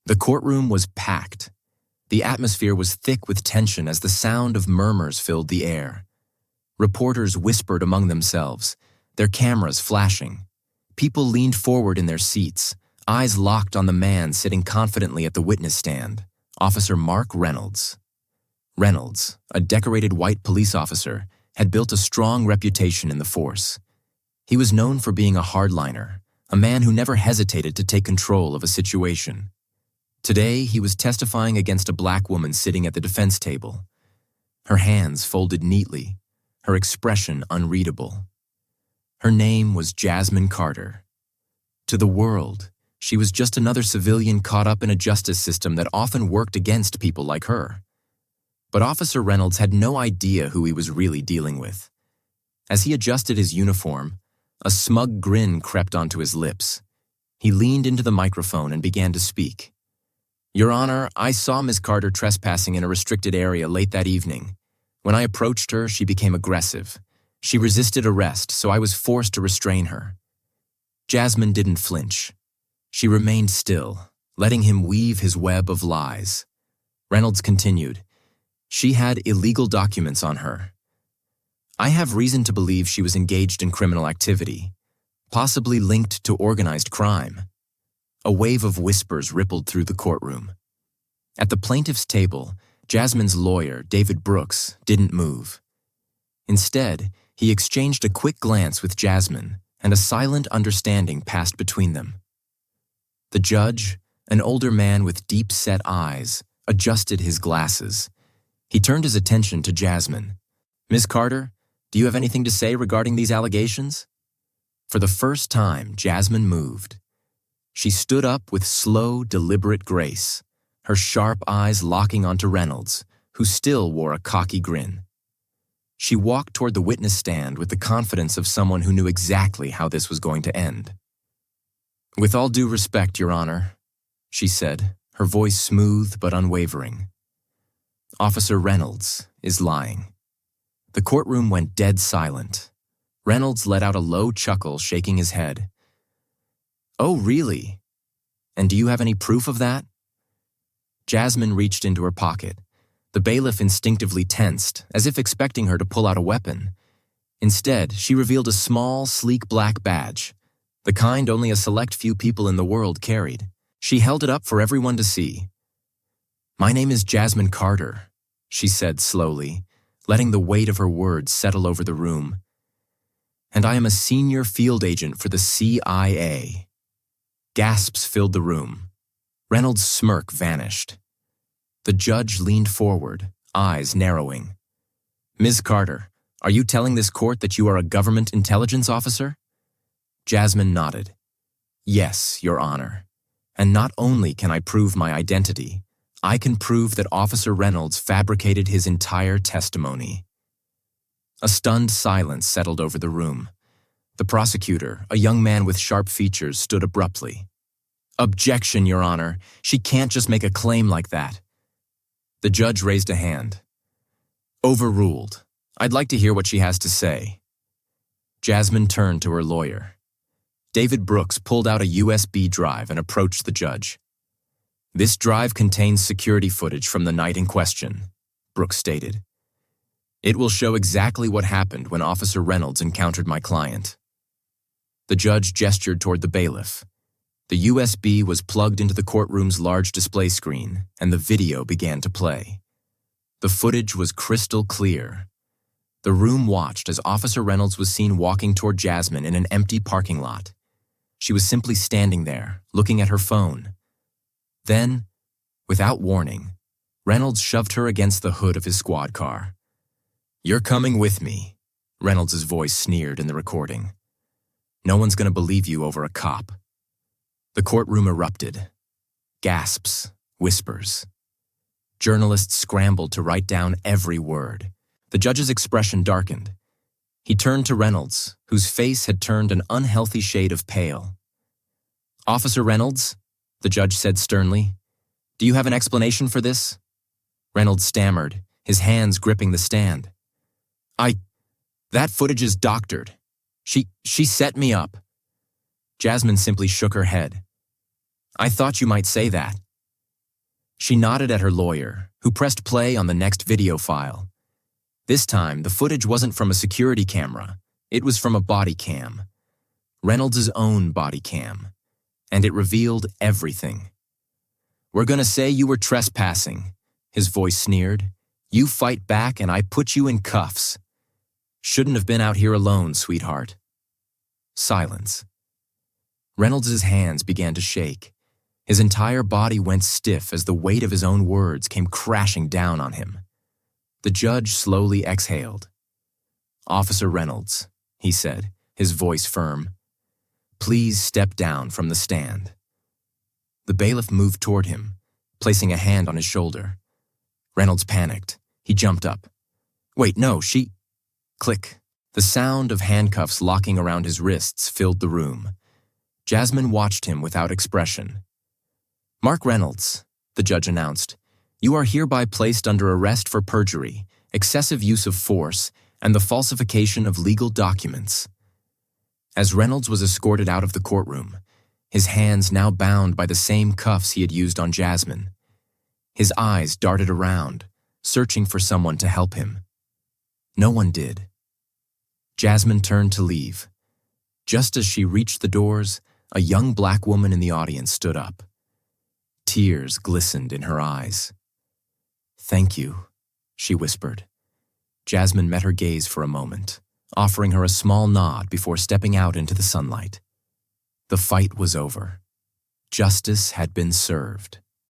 The courtroom was packed. The atmosphere was thick with tension as the sound of murmurs filled the air. Reporters whispered among themselves, their cameras flashing. People leaned forward in their seats, eyes locked on the man sitting confidently at the witness stand, Officer Mark Reynolds. Reynolds, a decorated white police officer, had built a strong reputation in the force. He was known for being a hardliner, a man who never hesitated to take control of a situation. Today, he was testifying against a black woman sitting at the defense table. Her hands folded neatly, her expression unreadable. Her name was Jasmine Carter. To the world, she was just another civilian caught up in a justice system that often worked against people like her. But Officer Reynolds had no idea who he was really dealing with. As he adjusted his uniform, a smug grin crept onto his lips. He leaned into the microphone and began to speak. "Your Honor, I saw Ms. Carter trespassing in a restricted area late that evening. When I approached her, she became aggressive. She resisted arrest, so I was forced to restrain her." Jasmine didn't flinch. She remained still, letting him weave his web of lies. Reynolds continued, "She had illegal documents on her. I have reason to believe she was engaged in criminal activity, possibly linked to organized crime." A wave of whispers rippled through the courtroom. At the plaintiff's table, Jasmine's lawyer, David Brooks, didn't move. Instead, he exchanged a quick glance with Jasmine, and a silent understanding passed between them. The judge, an older man with deep-set eyes, adjusted his glasses. He turned his attention to Jasmine. "Ms. Carter, do you have anything to say regarding these allegations?" For the first time, Jasmine moved. She stood up with slow, deliberate grace, her sharp eyes locking onto Reynolds, who still wore a cocky grin. She walked toward the witness stand with the confidence of someone who knew exactly how this was going to end. "With all due respect, Your Honor," she said, her voice smooth but unwavering. "Officer Reynolds is lying." The courtroom went dead silent. Reynolds let out a low chuckle, shaking his head. "Oh, really? And do you have any proof of that?" Jasmine reached into her pocket. The bailiff instinctively tensed, as if expecting her to pull out a weapon. Instead, she revealed a small, sleek black badge, the kind only a select few people in the world carried. She held it up for everyone to see. "My name is Jasmine Carter," she said slowly, letting the weight of her words settle over the room. "And I am a senior field agent for the CIA." Gasps filled the room. Reynolds' smirk vanished. The judge leaned forward, eyes narrowing. "Ms. Carter, are you telling this court that you are a government intelligence officer?" Jasmine nodded. "Yes, Your Honor. And not only can I prove my identity, I can prove that Officer Reynolds fabricated his entire testimony." A stunned silence settled over the room. The prosecutor, a young man with sharp features, stood abruptly. "Objection, Your Honor. She can't just make a claim like that." The judge raised a hand. "Overruled. I'd like to hear what she has to say." Jasmine turned to her lawyer. David Brooks pulled out a USB drive and approached the judge. "This drive contains security footage from the night in question," Brooks stated. "It will show exactly what happened when Officer Reynolds encountered my client." The judge gestured toward the bailiff. The USB was plugged into the courtroom's large display screen, and the video began to play. The footage was crystal clear. The room watched as Officer Reynolds was seen walking toward Jasmine in an empty parking lot. She was simply standing there, looking at her phone. Then, without warning, Reynolds shoved her against the hood of his squad car. "You're coming with me," Reynolds' voice sneered in the recording. "No one's going to believe you over a cop." The courtroom erupted. Gasps, whispers. Journalists scrambled to write down every word. The judge's expression darkened. He turned to Reynolds, whose face had turned an unhealthy shade of pale. "Officer Reynolds," the judge said sternly, "do you have an explanation for this?" Reynolds stammered, his hands gripping the stand. That footage is doctored. She set me up." Jasmine simply shook her head. "I thought you might say that." She nodded at her lawyer, who pressed play on the next video file. This time, the footage wasn't from a security camera. It was from a body cam. Reynolds' own body cam. And it revealed everything. "We're gonna say you were trespassing," his voice sneered. "You fight back and I put you in cuffs. Shouldn't have been out here alone, sweetheart." Silence. Reynolds' hands began to shake. His entire body went stiff as the weight of his own words came crashing down on him. The judge slowly exhaled. "Officer Reynolds," he said, his voice firm, "please step down from the stand." The bailiff moved toward him, placing a hand on his shoulder. Reynolds panicked. He jumped up. "Wait, no, she—" Click. The sound of handcuffs locking around his wrists filled the room. Jasmine watched him without expression. "Mark Reynolds," the judge announced, "you are hereby placed under arrest for perjury, excessive use of force, and the falsification of legal documents." As Reynolds was escorted out of the courtroom, his hands now bound by the same cuffs he had used on Jasmine, his eyes darted around, searching for someone to help him. No one did. Jasmine turned to leave. Just as she reached the doors, a young black woman in the audience stood up. Tears glistened in her eyes. "Thank you," she whispered. Jasmine met her gaze for a moment, offering her a small nod before stepping out into the sunlight. The fight was over. Justice had been served.